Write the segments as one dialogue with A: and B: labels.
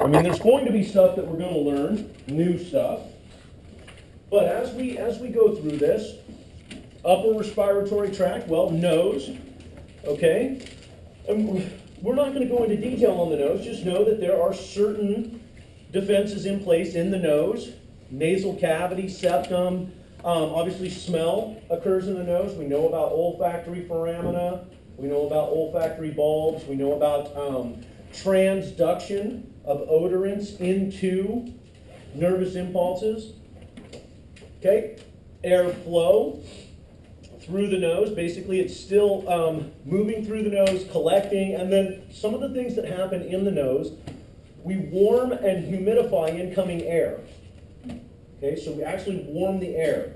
A: I mean, there's going to be stuff that we're going to learn, new stuff. But as we go through this, upper respiratory tract, well, nose, okay? And we're not going to go into detail on the nose. Just know that there are certain defenses in place in the nose. Nasal cavity, septum, obviously smell occurs in the nose. We know about olfactory foramina. We know about olfactory bulbs. We know about transduction of odorants into nervous impulses. Okay, airflow through the nose. Basically, it's still moving through the nose, collecting, and then some of the things that happen in the nose, we warm and humidify incoming air. Okay, so we actually warm the air.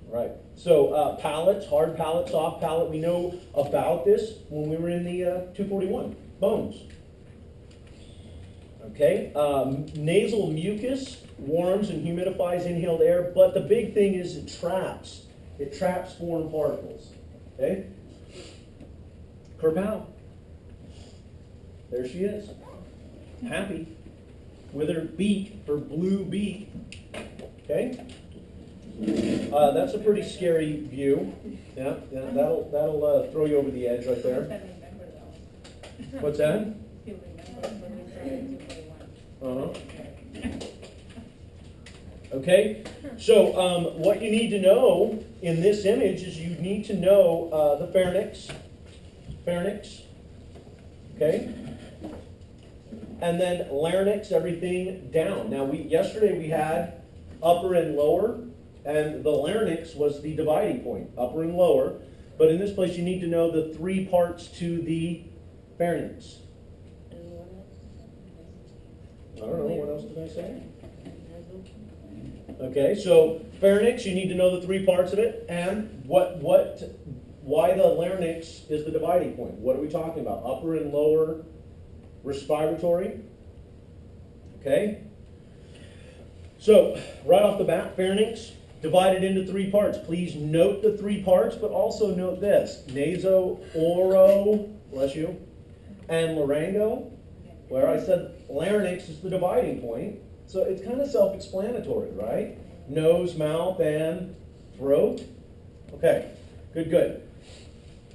A: Right. So palates, hard palate, soft palate, we know about this when we were in the 241, bones. Okay, nasal mucus warms and humidifies inhaled air, but the big thing is it traps. It traps foreign particles. Okay? Kerpow. There she is. Happy. With her beak, her blue beak. Okay? That's a pretty scary view. Yeah, that'll throw you over the edge right there. What's that? Okay, so what you need to know in this image is you need to know the pharynx, okay, and then larynx, everything down. Now, yesterday we had upper and lower, and the larynx was the dividing point, upper and lower, but in this place you need to know the three parts to the pharynx. I don't know, what else did I say? Okay, so pharynx, you need to know the three parts of it, and why the larynx is the dividing point. What are we talking about? Upper and lower respiratory. Okay? So, right off the bat, pharynx, divided into three parts. Please note the three parts, but also note this. Naso-oro, bless you, and laryngo, where I said larynx is the dividing point. So it's kind of self-explanatory, right? Nose, mouth, and throat. Okay, good.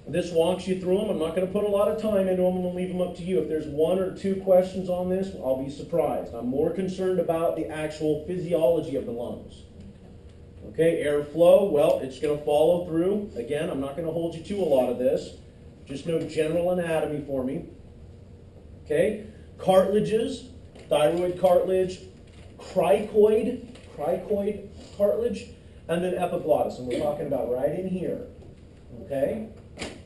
A: This walks you through them. I'm not going to put a lot of time into them. I'm going to leave them up to you. If there's one or two questions on this, I'll be surprised. I'm more concerned about the actual physiology of the lungs. Okay, airflow, well, it's going to follow through. Again, I'm not going to hold you to a lot of this. Just know general anatomy for me. Okay, cartilages, thyroid cartilage, cricoid cartilage, and then epiglottis, and we're talking about right in here. Okay,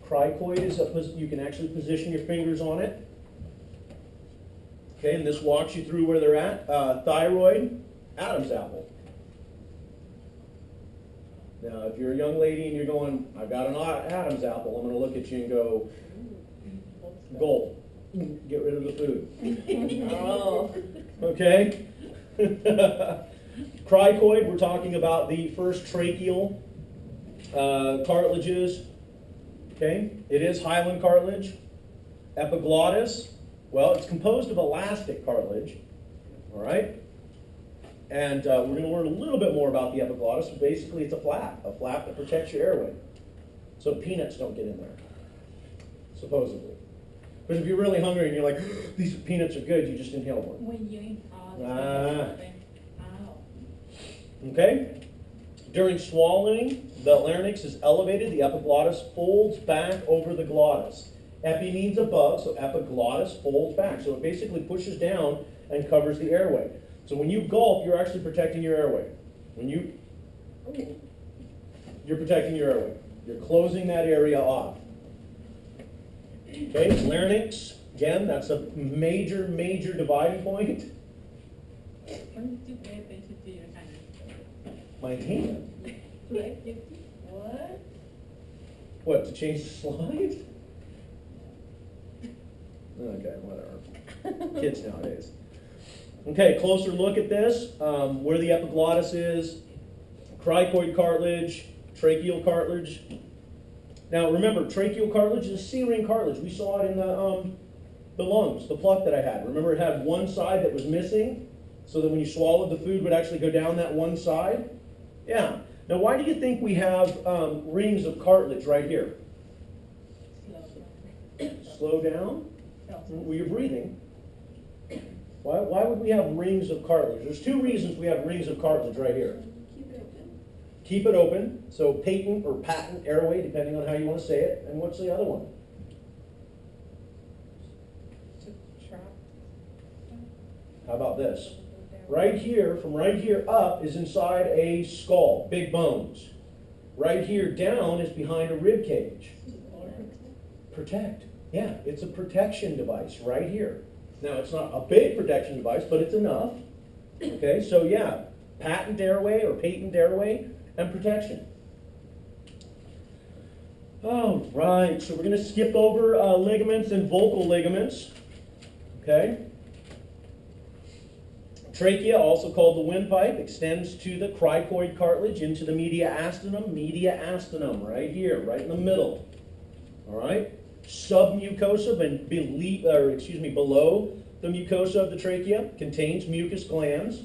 A: cricoid is you can actually position your fingers on it. Okay, and this walks you through where they're at. Thyroid, Adam's apple. Now, if you're a young lady and you're going, I've got an Adam's apple, I'm going to look at you and go, gulp. Get rid of the food. Oh. Okay? Cricoid, we're talking about the first tracheal cartilages. Okay? It is hyaline cartilage. Epiglottis, well, it's composed of elastic cartilage. All right? And we're going to learn a little bit more about the epiglottis. Basically, it's a flap that protects your airway. So peanuts don't get in there, supposedly. Because if you're really hungry and you're like, these peanuts are good, you just inhale one.
B: When you eat
A: okay? During swallowing, the larynx is elevated, the epiglottis folds back over the glottis. Epi means above, so epiglottis folds back. So it basically pushes down and covers the airway. So when you gulp, you're actually protecting your airway. You're protecting your airway. You're closing that area off. Okay, larynx, again, that's a major dividing point.
B: When did you pay attention to your hand?
A: My hand?
B: What?
A: What, to change the slide? Okay, whatever. Kids nowadays. Okay, closer look at this. Where the epiglottis is, cricoid cartilage, tracheal cartilage. Now remember, tracheal cartilage is a C-ring cartilage. We saw it in the The lungs, the pluck that I had. Remember it had one side that was missing, so that when you swallowed, the food would actually go down that one side? Yeah. Now why do you think we have rings of cartilage right here? Slow down. Well, you're breathing. Why would we have rings of cartilage? There's two reasons we have rings of cartilage right here.
B: Keep it open.
A: Keep it open, so patent or patent airway, depending on how you want to say it. And what's the other one?
B: To trap.
A: How about this? Right here, from right here up is inside a skull, big bones. Right here down is behind a rib cage. Protect. Yeah, it's a protection device right here. Now, it's not a big protection device, but it's enough. Okay, so yeah, patent airway or patent airway and protection. All right, so we're going to skip over ligaments and vocal ligaments. Okay. Trachea, also called the windpipe, extends to the cricoid cartilage into the mediastinum, right here, right in the middle. All right. Submucosa, below the mucosa of the trachea, contains mucus glands.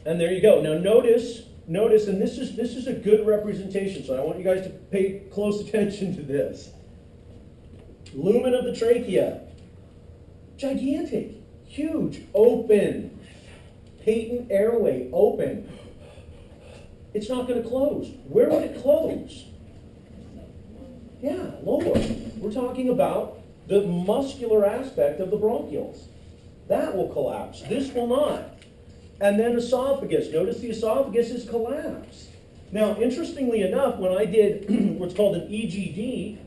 A: And there you go. Now notice, and this is a good representation, so I want you guys to pay close attention to this. Lumen of the trachea, gigantic, huge, open, patent airway, open. It's not going to close. Where would it close? Yeah, lower. We're talking about the muscular aspect of the bronchioles. That will collapse. This will not. And then esophagus. Notice the esophagus is collapsed. Now, interestingly enough, when I did what's called an EGD,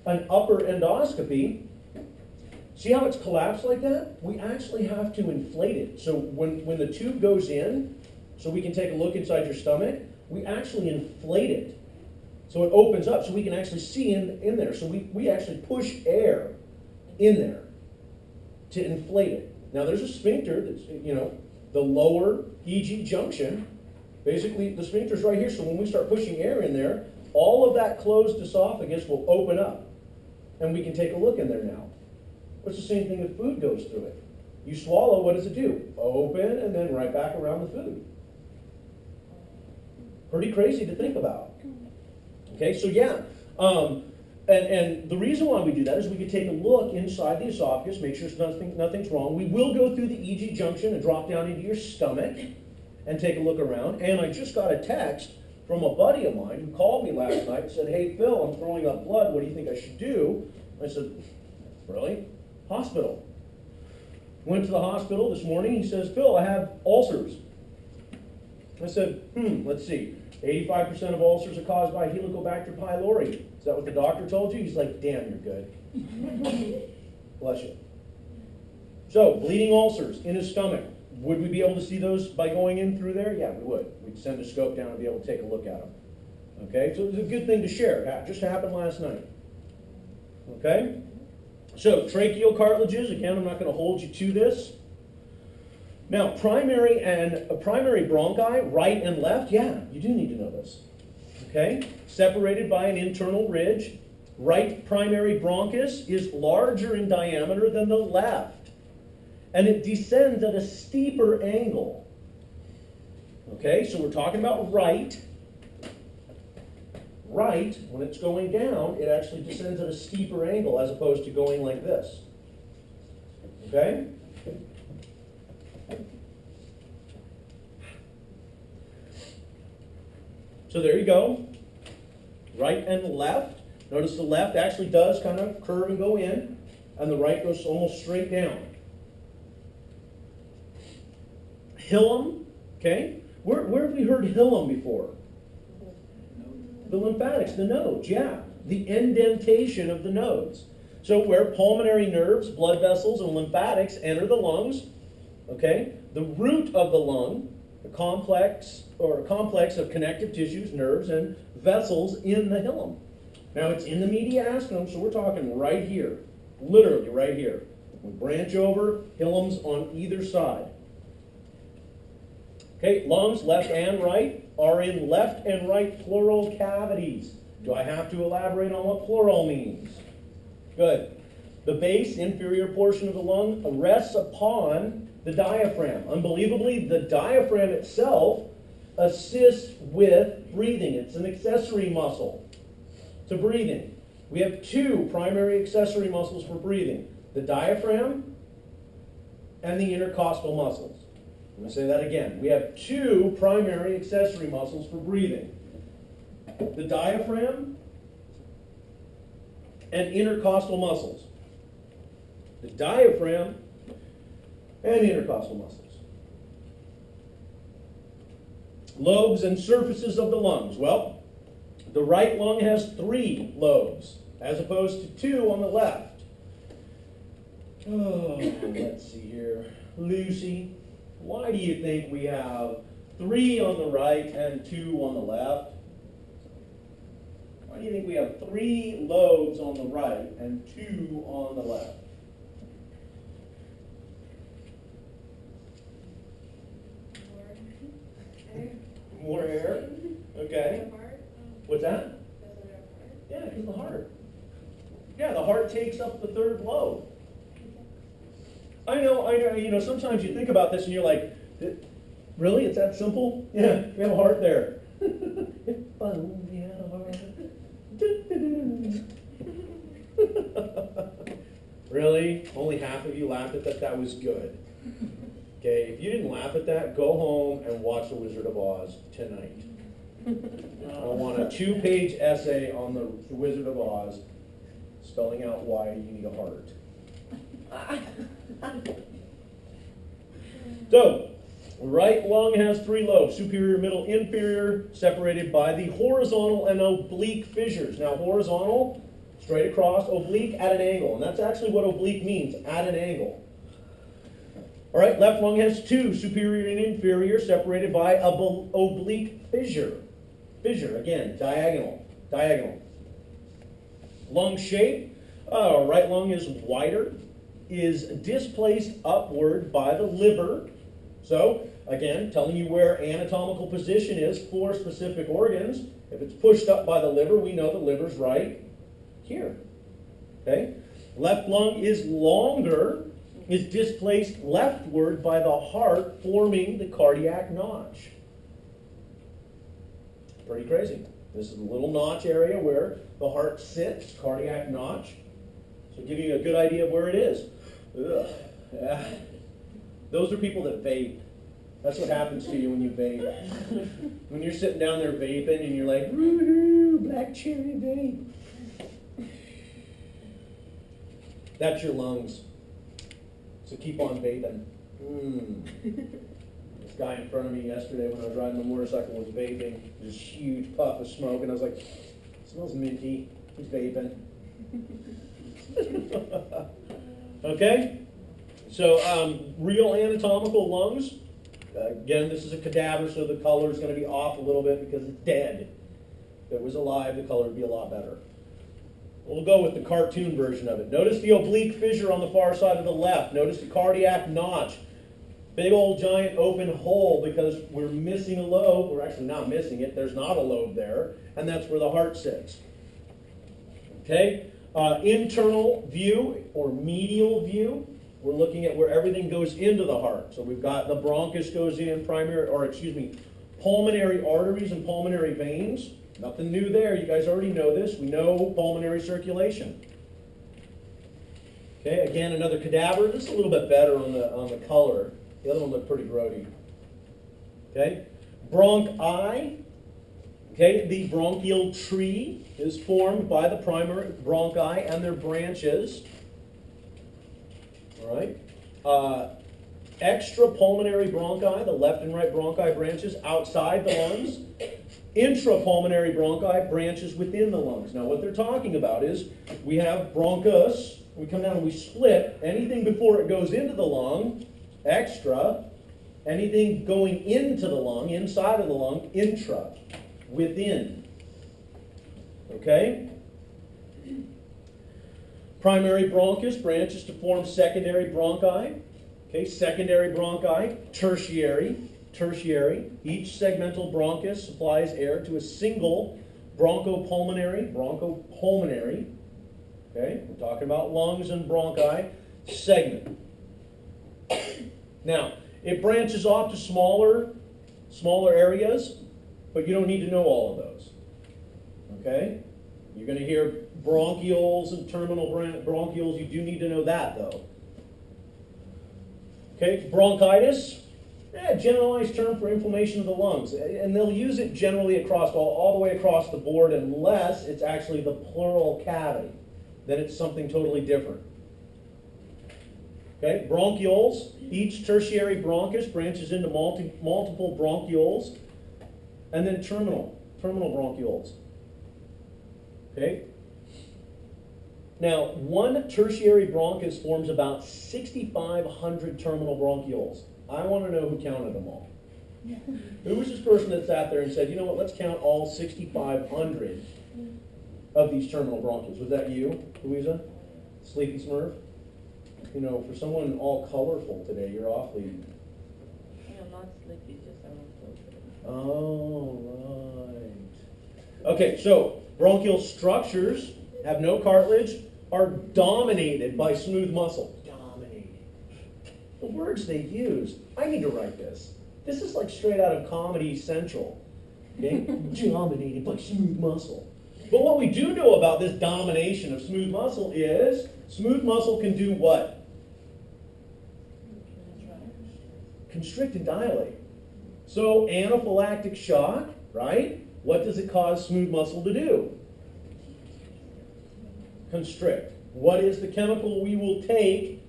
A: an upper endoscopy, see how it's collapsed like that? We actually have to inflate it. So when the tube goes in, so we can take a look inside your stomach, we actually inflate it. So it opens up so we can actually see in there. So we actually push air in there to inflate it. Now there's a sphincter that's, the lower EG junction. Basically the sphincter's right here. So when we start pushing air in there, all of that closed esophagus will open up. And we can take a look in there now. It's the same thing if food goes through it. You swallow, what does it do? Open and then right back around the food. Pretty crazy to think about. Okay, so yeah, and the reason why we do that is we can take a look inside the esophagus, make sure nothing's wrong. We will go through the EG junction and drop down into your stomach and take a look around. And I just got a text from a buddy of mine who called me last night and said, "Hey Phil, I'm throwing up blood. What do you think I should do?" I said, "Really? Hospital." Went to the hospital this morning. He says, "Phil, I have ulcers." I said, let's see. 85% of ulcers are caused by Helicobacter pylori. Is that what the doctor told you? He's like, "Damn, you're good." Bless you. So, bleeding ulcers in his stomach. Would we be able to see those by going in through there? Yeah, we would. We'd send a scope down and be able to take a look at them. Okay, so it was a good thing to share. It just happened last night. Okay? So, tracheal cartilages, again, I'm not going to hold you to this. Now, primary bronchi, right and left, yeah, you do need to know this. Okay? Separated by an internal ridge. Right primary bronchus is larger in diameter than the left. And it descends at a steeper angle. Okay, so we're talking about right. Right, when it's going down, it actually descends at a steeper angle as opposed to going like this. Okay? So there you go. Right and left. Notice the left actually does kind of curve and go in, and the right goes almost straight down. Hilum, okay? Where have we heard hilum before? The lymphatics, the nodes, yeah. The indentation of the nodes. So where pulmonary nerves, blood vessels, and lymphatics enter the lungs, okay? The root of the lung, a complex of connective tissues, nerves, and vessels in the hilum. Now it's in the mediastinum, so we're talking right here, literally right here. We branch over, hilums on either side. Okay, lungs, left and right, are in left and right pleural cavities. Do I have to elaborate on what pleural means? Good. The base, inferior portion of the lung, rests upon the diaphragm. Unbelievably, the diaphragm itself assists with breathing. It's an accessory muscle to breathing. We have two primary accessory muscles for breathing: the diaphragm and the intercostal muscles. I'm going to say that again. We have two primary accessory muscles for breathing: the diaphragm and intercostal muscles. The diaphragm and intercostal muscles. Lobes and surfaces of the lungs. Well, the right lung has 3 lobes, as opposed to 2 on the left. Oh, let's see here. Lucy, why do you think we have 3 on the right and 2 on the left? Why do you think we have 3 lobes on the right and 2 on the left? More air? Okay. What's that? Yeah, because the heart. Yeah, the heart takes up the 3rd lobe. I know, you know, sometimes you think about this and you're like, really? It's that simple? Yeah, we have a heart there. If only had a heart. Really? Only half of you laughed at that? That was good. Okay, if you didn't laugh at that, go home and watch The Wizard of Oz tonight. I want a 2-page essay on The Wizard of Oz, spelling out why you need a heart. So, right lung has 3 lobes: superior, middle, inferior, separated by the horizontal and oblique fissures. Now, horizontal, straight across; oblique, at an angle. And that's actually what oblique means, at an angle. All right, left lung has 2, superior and inferior, separated by an oblique fissure. Fissure, again, diagonal. Lung shape, right lung is wider, is displaced upward by the liver. So, again, telling you where anatomical position is for specific organs. If it's pushed up by the liver, we know the liver's right here. Okay? Left lung is longer, is displaced leftward by the heart, forming the cardiac notch. Pretty crazy. This is the little notch area where the heart sits, cardiac notch. So give you a good idea of where it is. Ugh. Yeah. Those are people that vape. That's what happens to you when you vape. When you're sitting down there vaping and you're like, woo-hoo, black cherry vape. That's your lungs. So keep on vaping. This guy in front of me yesterday when I was riding the motorcycle was vaping. This huge puff of smoke, and I was like, it smells minty. He's vaping. Okay? So, real anatomical lungs. Again, this is a cadaver, so the color is going to be off a little bit because it's dead. If it was alive, the color would be a lot better. We'll go with the cartoon version of it. Notice the oblique fissure on the far side of the left. Notice the cardiac notch. Big old giant open hole because we're missing a lobe. We're actually not missing it. There's not a lobe there. And that's where the heart sits. Okay? Internal view or medial view. We're looking at where everything goes into the heart. So we've got the bronchus goes in, pulmonary arteries and pulmonary veins. Nothing new there. You guys already know this. We know pulmonary circulation. Okay, again, another cadaver. This is a little bit better on the color. The other one looked pretty grody. Okay, bronchi. Okay, the bronchial tree is formed by the primary bronchi and their branches. All right. Extrapulmonary bronchi, the left and right bronchi branches outside the lungs. Intrapulmonary bronchi branches within the lungs. Now what they're talking about is we have bronchus, we come down and we split anything before it goes into the lung, extra, anything going into the lung, inside of the lung, intra, within. Okay? Primary bronchus branches to form secondary bronchi. Okay, secondary bronchi, tertiary. Each segmental bronchus supplies air to a single bronchopulmonary. Okay, we're talking about lungs and bronchi. Segment. Now, it branches off to smaller areas, but you don't need to know all of those. Okay? You're going to hear bronchioles and terminal bronchioles. You do need to know that, though. Okay, bronchitis, generalized term for inflammation of the lungs. And they'll use it generally across, all the way across the board, unless it's actually the pleural cavity. Then it's something totally different. Okay, bronchioles, each tertiary bronchus branches into multiple bronchioles, and then terminal bronchioles. Okay? Now, one tertiary bronchus forms about 6,500 terminal bronchioles. I want to know who counted them all. Who was this person that sat there and said, you know what, let's count all 6,500 of these terminal bronchioles? Was that you, Louisa? Sleepy Smurf? You know, for someone all colorful today, you're awfully...
C: I'm not sleepy, just I'm not.
A: Oh, right. Okay, so bronchial structures have no cartilage, are dominated by smooth muscle. Dominated. The words they use. I need to write this. This is like straight out of Comedy Central. Okay? Dominated by smooth muscle. But what we do know about this domination of smooth muscle is smooth muscle can do what? Constrict and dilate. So anaphylactic shock, right? What does it cause smooth muscle to do? Constrict. What is the chemical we will take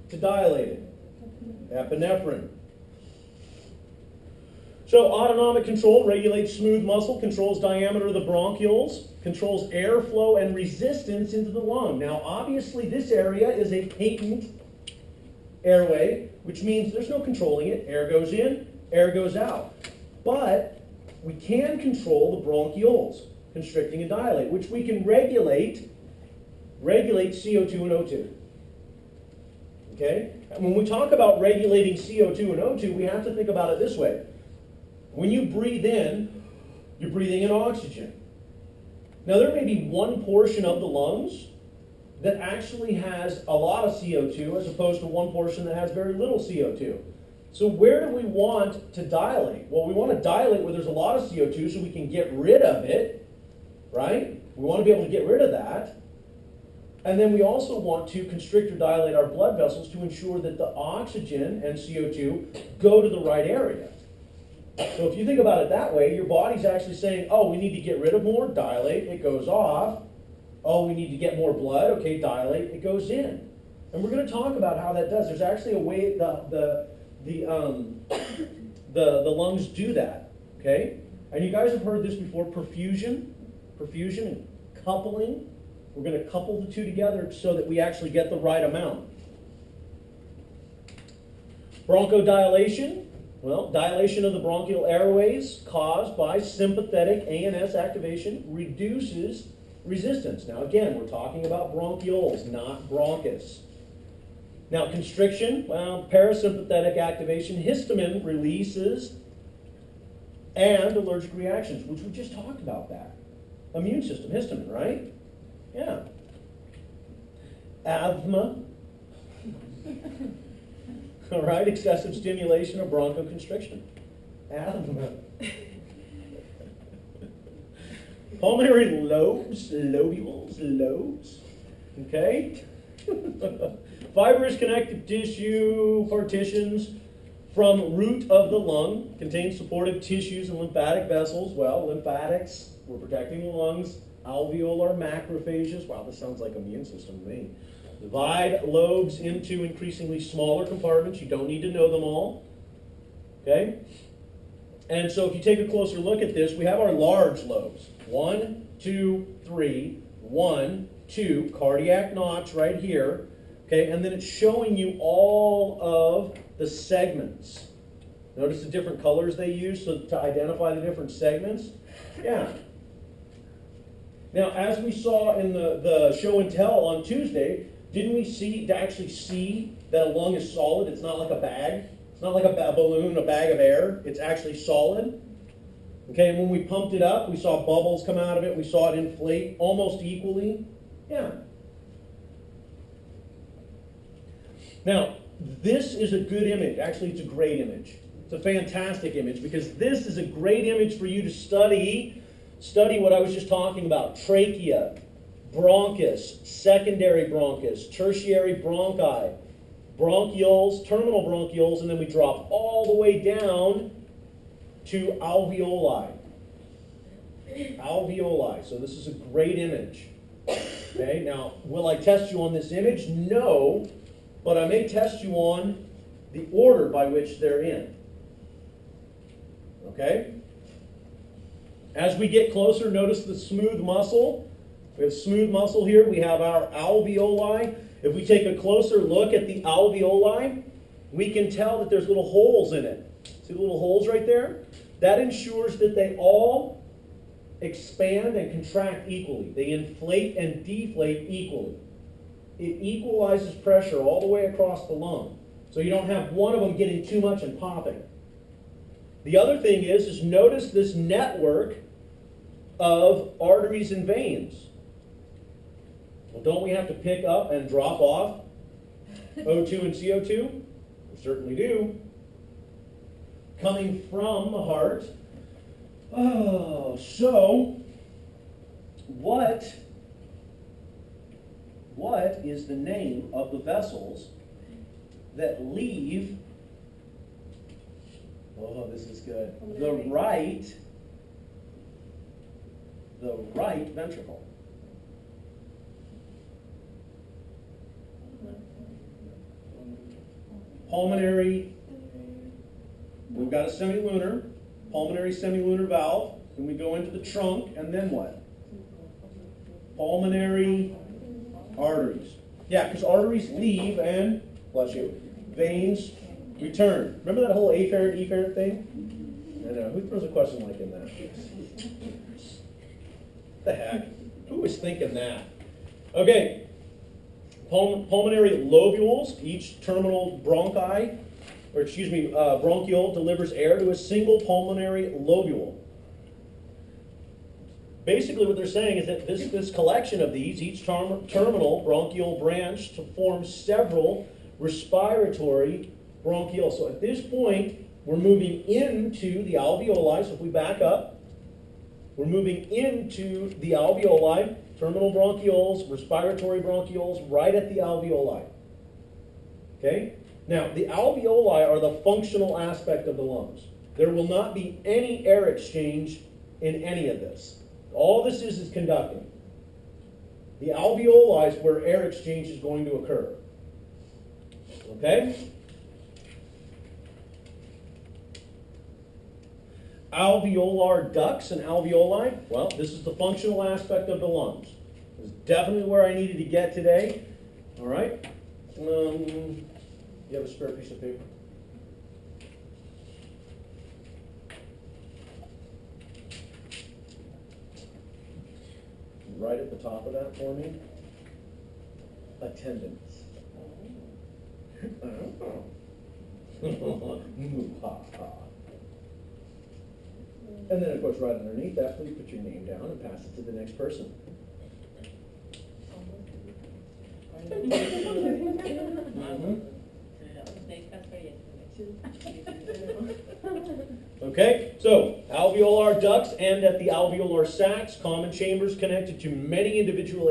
A: to dilate it? Epinephrine. So autonomic control regulates smooth muscle, controls diameter of the bronchioles, controls airflow and resistance into the lung. Now obviously this area is a patent airway, which means there's no controlling it. Air goes in, air goes out. But we can control the bronchioles, constricting and dilate, which we can regulate CO2 and O2. Okay? And when we talk about regulating CO2 and O2, we have to think about it this way. When you breathe in, you're breathing in oxygen. Now there may be one portion of the lungs that actually has a lot of CO2 as opposed to one portion that has very little CO2. So where do we want to dilate? Well, we want to dilate where there's a lot of CO2 so we can get rid of it, right? We want to be able to get rid of that. And then we also want to constrict or dilate our blood vessels to ensure that the oxygen and CO2 go to the right area. So if you think about it that way, your body's actually saying, oh, we need to get rid of more, dilate, it goes off. Oh, we need to get more blood, okay, dilate, it goes in. And we're going to talk about how that does. There's actually a way the lungs do that, okay? And you guys have heard this before, perfusion and coupling. We're going to couple the two together so that we actually get the right amount. Bronchodilation. Well, dilation of the bronchial airways caused by sympathetic ANS activation reduces resistance. Now again, we're talking about bronchioles, not bronchus. Now constriction, well, parasympathetic activation, histamine releases, and allergic reactions, which we just talked about that. Immune system, histamine, right? Yeah. Asthma. All right, excessive stimulation or bronchoconstriction. Asthma. Pulmonary lobules. Okay? Fibrous connective tissue partitions from root of the lung, contains supportive tissues and lymphatic vessels. Well, lymphatics, we're protecting the lungs. Alveolar macrophages, wow, this sounds like immune system to me. Divide lobes into increasingly smaller compartments. You don't need to know them all. Okay? And so if you take a closer look at this, we have our large lobes. 1, 2, 3, 1, 2, cardiac notch right here. Okay, and then it's showing you all of the segments. Notice the different colors they use to identify the different segments? Yeah. Now, as we saw in the show and tell on Tuesday, didn't we actually see that a lung is solid? It's not like a bag. It's not like a balloon, a bag of air. It's actually solid. Okay, and when we pumped it up, we saw bubbles come out of it. We saw it inflate almost equally. Yeah. Now, this is a good image. Actually, it's a great image. It's a fantastic image because this is a great image for you to study what I was just talking about. Trachea, bronchus, secondary bronchus, tertiary bronchi, bronchioles, terminal bronchioles, and then we drop all the way down to alveoli. Alveoli. So this is a great image. Okay, now, will I test you on this image? No, but I may test you on the order by which they're in. Okay? As we get closer, notice the smooth muscle. We have smooth muscle here. We have our alveoli. If we take a closer look at the alveoli, we can tell that there's little holes in it. See the little holes right there? That ensures that they all expand and contract equally. They inflate and deflate equally. It equalizes pressure all the way across the lung. So you don't have one of them getting too much and popping. The other thing is notice this network of arteries and veins. Well, don't we have to pick up and drop off O2 and CO2? We certainly do. Coming from the heart. Oh, so what is the name of the vessels that leave, oh, this is good, the right ventricle? Pulmonary, we've got a semilunar, pulmonary semilunar valve, then we go into the trunk, and then what? Pulmonary arteries. Yeah, because arteries leave and, bless you, veins return. Remember that whole afferent, efferent thing? I know, who throws a question like in that? What the heck? Who was thinking that? Okay. Pulmonary lobules, each terminal bronchiole delivers air to a single pulmonary lobule. Basically what they're saying is that this collection of these, each terminal bronchiole branch to form several respiratory bronchioles. So at this point, we're moving into the alveoli. So if we back up, we're moving into the alveoli. Terminal bronchioles, respiratory bronchioles, right at the alveoli. Okay? Now, the alveoli are the functional aspect of the lungs. There will not be any air exchange in any of this. All this is conducting. The alveoli is where air exchange is going to occur. Okay? Alveolar ducts and alveoli, well, this is the functional aspect of the lungs. This is definitely where I needed to get today. All right? You have a spare piece of paper? Right at the top of that for me. Attendance. And then, of course, right underneath that, please put your name down and pass it to the next person. Okay, so alveolar ducts end at the alveolar sacs, common chambers connected to many individual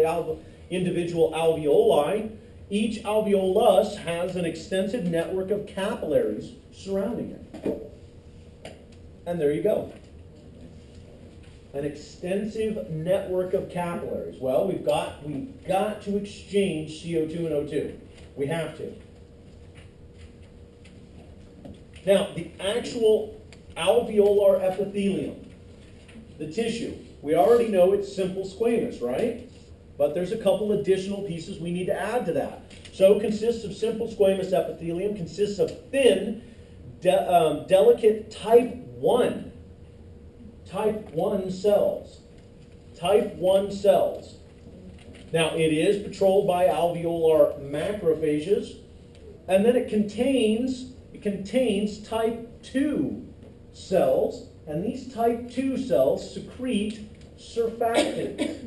A: alveoli. Each alveolus has an extensive network of capillaries surrounding it. And there you go. An extensive network of capillaries. Well, we've got to exchange CO2 and O2. We have to. Now, the actual alveolar epithelium, the tissue, we already know it's simple squamous, right? But there's a couple additional pieces we need to add to that. So it consists of simple squamous epithelium, consists of thin, delicate type 1 cells. Type 1 cells. Now, it is patrolled by alveolar macrophages, and then it contains type 2 cells, and these type 2 cells secrete surfactant.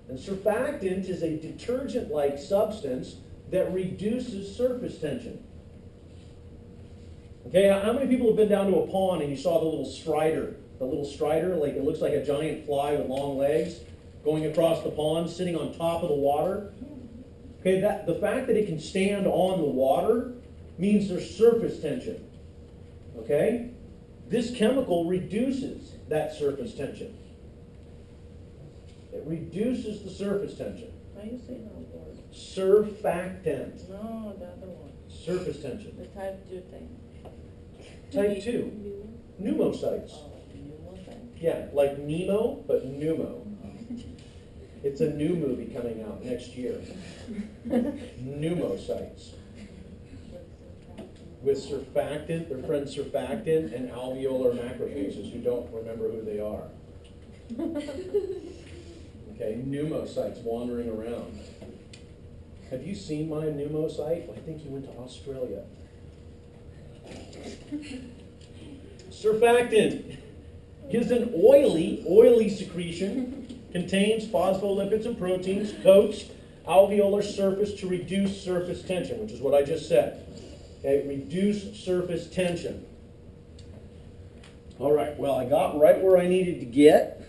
A: And surfactant is a detergent-like substance that reduces surface tension. Okay, how many people have been down to a pond and you saw the little strider? The little strider, like it looks like a giant fly with long legs going across the pond, sitting on top of the water. Okay, the fact that it can stand on the water means there's surface tension. Okay? This chemical reduces that surface tension. It reduces the surface tension.
C: Why you say no word?
A: Surfactant.
C: No, the other one.
A: Surface tension.
C: The type 2 thing.
A: Type 2. Pneumocytes.
C: Oh, pneumocyte.
A: Yeah, like Nemo, but pneumo. It's a new movie coming out next year. Pneumocytes. With surfactant, their friend surfactant, and alveolar macrophages who don't remember who they are. Okay, pneumocytes wandering around. Have you seen my pneumocyte? I think you went to Australia. Surfactant is an oily secretion, contains phospholipids and proteins, coats alveolar surface to reduce surface tension, which is what I just said. Okay, reduce surface tension. All right, well, I got right where I needed to get.